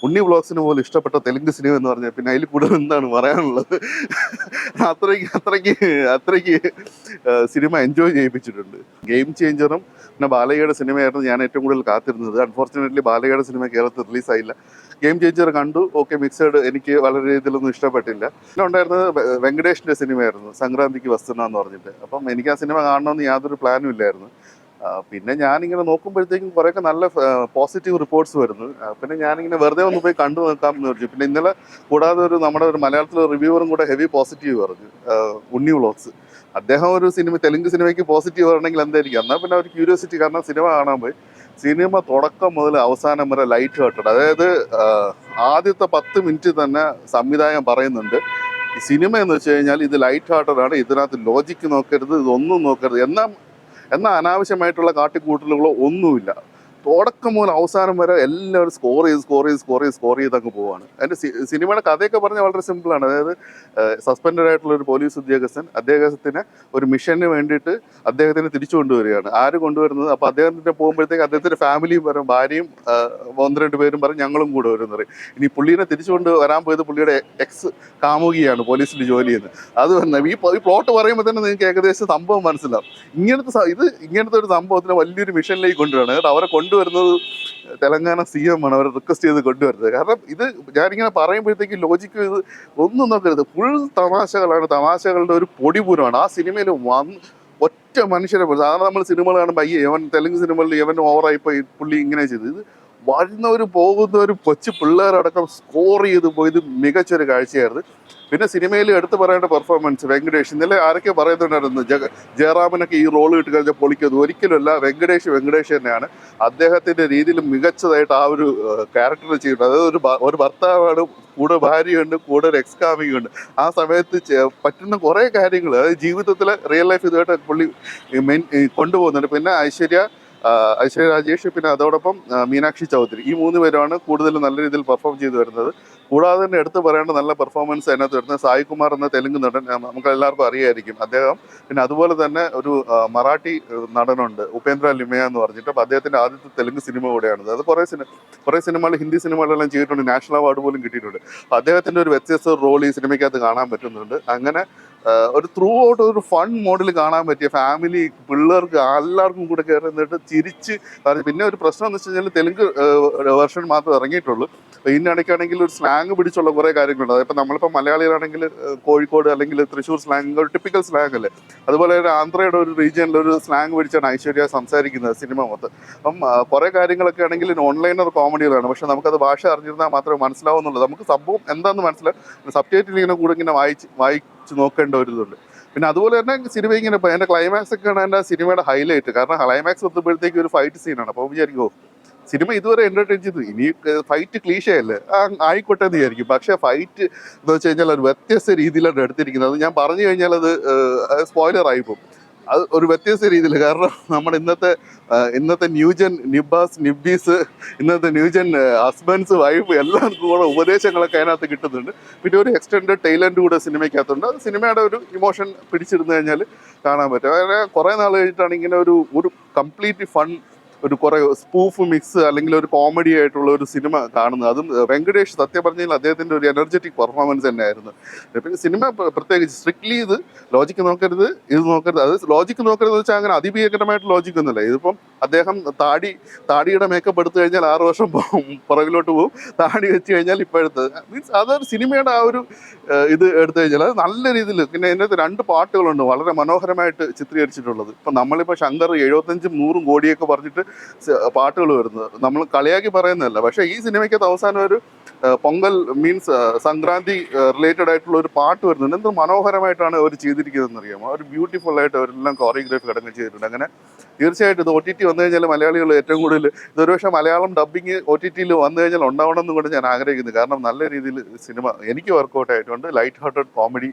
ഉണ്ണി വ്ളോഗ്സിന് പോലും ഇഷ്ടപ്പെട്ട തെലുങ്ക് സിനിമ എന്ന് പറഞ്ഞാൽ പിന്നെ അതിൽ കൂടുതൽ എന്താണ് പറയാനുള്ളത്. അത്രയ്ക്ക് സിനിമ എൻജോയ് ചെയ്യിപ്പിച്ചിട്ടുണ്ട്. ഗെയിം ചേഞ്ചറും പിന്നെ ബാലയ്യയുടെ സിനിമയായിരുന്നു ഞാൻ ഏറ്റവും കൂടുതൽ കാത്തിരുന്നത്. അൺഫോർച്ചുനേറ്റ്ലി ബാലയ്യയുടെ സിനിമ കേരളത്തിൽ റിലീസായില്ല. ഗെയിം ചേഞ്ചർ കണ്ടു, ഓക്കെ, മിക്സഡ് എനിക്ക് വളരെ രീതിയിലൊന്നും ഇഷ്ടപ്പെട്ടില്ല. പിന്നെ ഉണ്ടായിരുന്നത് വെങ്കടേഷിൻ്റെ സിനിമയായിരുന്നു, സംക്രാന്തിക്ക് വസ്തുന എന്ന് പറഞ്ഞിട്ട്. അപ്പം എനിക്ക് ആ സിനിമ കാണണമെന്ന് യാതൊരു പ്ലാനും ഇല്ലായിരുന്നു. പിന്നെ ഞാനിങ്ങനെ നോക്കുമ്പോഴത്തേക്കും കുറേയൊക്കെ നല്ല പോസിറ്റീവ് റിപ്പോർട്ട്സ് വരുന്നു. പിന്നെ ഞാനിങ്ങനെ വെറുതെ ഒന്ന് പോയി കണ്ടു നോക്കാമെന്ന് വിചാരിച്ചു. പിന്നെ ഇന്നലെ കൂടാതെ നമ്മുടെ ഒരു മലയാളത്തിലെ റിവ്യൂവറും കൂടെ ഹെവി പോസിറ്റീവ് പറഞ്ഞു, ഉണ്ണി വ്ളോഗ്സ്. അദ്ദേഹം ഒരു തെലുങ്ക് സിനിമയ്ക്ക് പോസിറ്റീവ് പറയണമെങ്കിൽ എന്തായിരിക്കും? എന്നാൽ പിന്നെ ഒരു ക്യൂരിയോസിറ്റി, കാരണം സിനിമ കാണാൻ പോയി. സിനിമ തുടക്കം മുതൽ അവസാനം വരെ ലൈറ്റ് ഹാർട്ടഡ്. അതായത് ആദ്യത്തെ 10 മിനിറ്റ് തന്നെ സംവിധായകൻ പറയുന്നുണ്ട്, ഈ സിനിമ എന്ന് വെച്ച് കഴിഞ്ഞാൽ ഇത് ലൈറ്റ് ഹാർട്ടഡ് ആണ്, ഇതിനകത്ത് ലോജിക്ക് നോക്കരുത്, ഇതൊന്നും നോക്കരുത്. എന്നാൽ അനാവശ്യമായിട്ടുള്ള കാട്ടിക്കൂട്ടലുകളോ ഒന്നുമില്ല. തുടക്കം മുതൽ അവസാനം വരെ എല്ലാവരും സ്കോർ ചെയ്ത് അങ്ങ് പോവാണ്. അതിൻ്റെ സിനിമയുടെ കഥയൊക്കെ പറഞ്ഞാൽ വളരെ സിമ്പിളാണ്. അതായത് സസ്പെൻഡഡ് ആയിട്ടുള്ള ഒരു പോലീസ് ഉദ്യോഗസ്ഥൻ അദ്ദേഹത്തിന് ഒരു മിഷന് വേണ്ടിയിട്ട് അദ്ദേഹത്തിന് തിരിച്ചു കൊണ്ടുവരികയാണ്. ആര് കൊണ്ടുവരുന്നത്? അപ്പോൾ അദ്ദേഹത്തിൻ്റെ പോകുമ്പോഴത്തേക്ക് അദ്ദേഹത്തിൻ്റെ ഫാമിലിയും വരും, ഭാര്യയും 1-2 പേരും പറയും ഞങ്ങളും കൂടെ വരും എന്ന് പറയും. ഇനി പുള്ളീനെ തിരിച്ചു കൊണ്ട് വരാൻ പോയത് പുള്ളിയുടെ എക്സ് കാമുകിയാണ്, പോലീസിൽ ജോലി ചെയ്യുന്നത്. അത് തന്നെ ഈ പ്ലോട്ട് പറയുമ്പോൾ തന്നെ നിങ്ങൾക്ക് ഏകദേശം സംഭവം മനസ്സിലാവും. ഇങ്ങനത്തെ ഒരു സംഭവത്തിന് വലിയൊരു മിഷനിലേക്ക് കൊണ്ടുവരണം. കേട്ടോ, അവരെ കൊണ്ടുവരുന്നത് തെലങ്കാന CM ആണ് അവരെ റിക്വസ്റ്റ് ചെയ്ത് കൊണ്ടുവരുന്നത്. കാരണം ഇത് ഞാനിങ്ങനെ പറയുമ്പോഴത്തേക്ക് ലോജിക്ക് ഇത് ഒന്നും നോക്കരുത്, ഫുൾ തമാശകളാണ്, തമാശകളുടെ ഒരു പൊടിപൂരമാണ്. ആ സിനിമയിൽ ഒറ്റ മനുഷ്യരെ പോലെ. സാധാരണ നമ്മൾ സിനിമകൾ കാണുമ്പോൾ തെലുങ്ക് സിനിമകളിൽ ഇവൻ ഓവറായിപ്പോയി പുള്ളി ഇങ്ങനെ ചെയ്തു. ഇത് വരുന്നവരും പോകുന്നവരും കൊച്ചു പിള്ളേരടക്കം സ്കോർ ചെയ്ത് പോയത് മികച്ചൊരു കാഴ്ചയായിരുന്നു. പിന്നെ സിനിമയിൽ എടുത്തു പറയേണ്ട പെർഫോമൻസ്, വെങ്കടേഷ്. ഇന്നലെ ആരൊക്കെ പറയുന്നുണ്ടായിരുന്നു ജയറാമിനൊക്കെ ഈ റോൾ കിട്ടി കഴിഞ്ഞാൽ പൊളിക്കുന്നത്. ഒരിക്കലുമല്ല, വെങ്കടേഷ് തന്നെയാണ്. അദ്ദേഹത്തിൻ്റെ രീതിയിൽ മികച്ചതായിട്ട് ആ ഒരു ക്യാരക്ടർ ചെയ്തിട്ടുണ്ട്. അതായത് ഒരു ഭർത്താവാണ്, കൂടെ ഭാര്യയുണ്ട്, കൂടെ ഒരു എക്സ് കാമിയുണ്ട്. ആ സമയത്ത് പറ്റുന്ന കുറേ കാര്യങ്ങൾ, അതായത് ജീവിതത്തിലെ റിയൽ ലൈഫ് ഇതുമായിട്ട് പുള്ളി കൊണ്ടുപോകുന്നുണ്ട്. പിന്നെ ഐശ്വര്യ രാജേഷ്, പിന്നെ അതോടൊപ്പം മീനാക്ഷി ചൗധരി, ഈ 3 പേരാണ് കൂടുതൽ നല്ല രീതിയിൽ പെർഫോം ചെയ്തു വരുന്നത്. കൂടാതെ തന്നെ എടുത്തു പറയേണ്ട നല്ല പെർഫോമൻസ് അതിനകത്ത് വരുന്നത് സായി കുമാർ എന്ന തെലുങ്ക് നടൻ, നമുക്ക് എല്ലാവർക്കും അറിയായിരിക്കും അദ്ദേഹം. പിന്നെ അതുപോലെ തന്നെ ഒരു മറാഠി നടനുണ്ട്, ഉപേന്ദ്ര ലിമയ എന്ന് പറഞ്ഞിട്ട്. അപ്പോൾ അദ്ദേഹത്തിൻ്റെ ആദ്യത്തെ തെലുങ്ക് സിനിമ കൂടെയാണത്. അത് കുറേ സിനിമകൾ, ഹിന്ദി സിനിമകളെല്ലാം ചെയ്തിട്ടുണ്ട്, നാഷണൽ അവാർഡ് പോലും കിട്ടിയിട്ടുണ്ട്. അപ്പോൾ അദ്ദേഹത്തിൻ്റെ ഒരു വ്യത്യസ്ത റോൾ ഈ സിനിമയ്ക്കകത്ത് കാണാൻ പറ്റുന്നുണ്ട്. അങ്ങനെ ഒരു ത്രൂ ഔട്ട് ഒരു ഫൺ മോഡിൽ കാണാൻ പറ്റിയ, ഫാമിലി, പിള്ളേർക്ക് എല്ലാവർക്കും കൂടെ കയറി നിന്നിട്ട് ചിരിച്ച്. പിന്നെ ഒരു പ്രശ്നം എന്ന് വെച്ച് കഴിഞ്ഞാൽ തെലുങ്ക് വെർഷൻ മാത്രമേ ഇറങ്ങിയിട്ടുള്ളൂ. ഇതിനിടയ്ക്കാണെങ്കിൽ ഒരു സ്ലാങ് പിടിച്ചുള്ള കുറേ കാര്യങ്ങളുണ്ട്. അതിപ്പോൾ നമ്മളിപ്പോൾ മലയാളികളാണെങ്കിൽ കോഴിക്കോട് അല്ലെങ്കിൽ തൃശ്ശൂർ സ്ലാങ് ഒരു ടിപ്പിക്കൽ സ്ലാങ് അല്ലേ, അതുപോലെ ഒരു ആന്ധ്രയുടെ ഒരു റീജിയനിൽ ഒരു സ്ലാങ് പിടിച്ചാണ് ഐശ്വര്യ സംസാരിക്കുന്നത് സിനിമ മൊത്തം. അപ്പം കുറേ കാര്യങ്ങളൊക്കെ ആണെങ്കിൽ ഓൺലൈനർ കോമഡികളാണ്, പക്ഷെ നമുക്കത് ഭാഷ അറിഞ്ഞിരുന്നാൽ മാത്രമേ മനസ്സിലാവുന്നുള്ളൂ. നമുക്ക് സംഭവം എന്താണെന്ന് മനസ്സിലാവും, സബ് ടൈറ്റിൽ ഇങ്ങനെ കൂടെ ഇങ്ങനെ വായിച്ച് നോക്കേണ്ട ഒരു ഇതുണ്ട്. പിന്നെ അതുപോലെ തന്നെ സിനിമ ഇങ്ങനെ ഇപ്പോൾ എൻ്റെ ക്ലൈമാക്സ് ഒക്കെയാണ് എൻ്റെ സിനിമയുടെ ഹൈലൈറ്റ്. കാരണം ക്ലൈമാക്സ് എത്തുമ്പോഴത്തേക്ക് ഒരു ഫൈറ്റ് സീനാണ്. അപ്പോൾ വിചാരിക്കുമോ സിനിമ ഇതുവരെ എൻ്റർടൈൻ ചെയ്തു, ഇനി ഫൈറ്റ് ക്ലീശയല്ലേ, ആയിക്കോട്ടെ എന്ന് വിചാരിക്കും. പക്ഷേ ഫൈറ്റ് എന്ന് വെച്ച് കഴിഞ്ഞാൽ ഒരു വ്യത്യസ്ത രീതിയിലാണ് എടുത്തിരിക്കുന്നത്. അത് ഞാൻ പറഞ്ഞു കഴിഞ്ഞാൽ അത് സ്പോയിലർ ആയിപ്പോവും. അത് ഒരു വ്യത്യസ്ത രീതിയിൽ, കാരണം നമ്മുടെ ഇന്നത്തെ ന്യൂജൻ നിബ്ബീസ്, ഇന്നത്തെ ന്യൂജൻ ഹസ്ബൻഡ്സ്, വൈഫ് എല്ലാവർക്കും കൂടെ ഉപദേശങ്ങളൊക്കെ അതിനകത്ത് കിട്ടുന്നുണ്ട്. പിന്നെ ഒരു എക്സ്റ്റൻഡ് ടൈലൻഡ് കൂടെ സിനിമയ്ക്കകത്തുണ്ട്. അത് സിനിമയുടെ ഒരു ഇമോഷൻ പിടിച്ചിരുന്നു കഴിഞ്ഞാൽ കാണാൻ പറ്റും. അങ്ങനെ കുറേ നാൾ കഴിഞ്ഞിട്ടാണ് ഇങ്ങനെ ഒരു കംപ്ലീറ്റ്ലി ഫൺ, ഒരു കുറേ സ്പൂഫ് മിക്സ് അല്ലെങ്കിൽ ഒരു കോമഡി ആയിട്ടുള്ള ഒരു സിനിമ കാണുന്നത്. അതും വെങ്കടേഷ് സത്യം പറഞ്ഞാൽ അദ്ദേഹത്തിൻ്റെ ഒരു എനർജറ്റിക് പെർഫോമൻസ് തന്നെയായിരുന്നു. പിന്നെ സിനിമ പ്രത്യേകിച്ച് സ്ട്രിക്ട്ലി ഇത് ലോജിക്ക് നോക്കരുത്, അത് ലോജിക്ക് നോക്കരുത് എന്ന് വെച്ചാൽ അങ്ങനെ അതിഭീകരമായിട്ട് ലോജിക്ക് ഒന്നുമില്ല. ഇതിപ്പം അദ്ദേഹം താടിയുടെ മേക്കപ്പ് എടുത്തു കഴിഞ്ഞാൽ 6 വർഷം പുറകിലോട്ട് പോകും, താടി വെച്ച് കഴിഞ്ഞാൽ ഇപ്പോഴത്തെ മീൻസ് അതൊരു സിനിമയുടെ ആ ഒരു ഇത് എടുത്തു കഴിഞ്ഞാൽ അത് നല്ല രീതിയിൽ. പിന്നെ ഇതിനകത്ത് 2 പാട്ടുകളുണ്ട് വളരെ മനോഹരമായിട്ട് ചിത്രീകരിച്ചിട്ടുള്ളത്. ഇപ്പം നമ്മളിപ്പോൾ ശങ്കർ 75-100 കോടിയൊക്കെ പറഞ്ഞിട്ട് പാട്ടുകൾ വരുന്നത് നമ്മൾ കളിയാക്കി പറയുന്നതല്ല. പക്ഷേ ഈ സിനിമയ്ക്കകത്ത് അവസാനം ഒരു പൊങ്കൽ മീൻസ് സംക്രാന്തി റിലേറ്റഡ് ആയിട്ടുള്ള ഒരു പാട്ട് വരുന്നുണ്ട്. എന്ത് മനോഹരമായിട്ടാണ് അവർ ചെയ്തിരിക്കുന്നതെന്ന് അറിയാമോ? ഒരു ബ്യൂട്ടിഫുൾ ആയിട്ട് അവരെല്ലാം കോറിയോഗ്രാഫി അടങ്ങി ചെയ്തിട്ടുണ്ട്. അങ്ങനെ തീർച്ചയായിട്ടും ഇത് OTT വന്നു കഴിഞ്ഞാൽ മലയാളികൾ ഏറ്റവും കൂടുതൽ ഇതൊരു പക്ഷേ മലയാളം ഡബ്ബിങ് OTT വന്നു കഴിഞ്ഞാൽ ഉണ്ടാവണം എന്നും കൂടെ ഞാൻ ആഗ്രഹിക്കുന്നു. കാരണം നല്ല രീതിയിൽ സിനിമ എനിക്ക് വർക്കൗട്ട് ആയിട്ടുണ്ട്. Light hearted comedy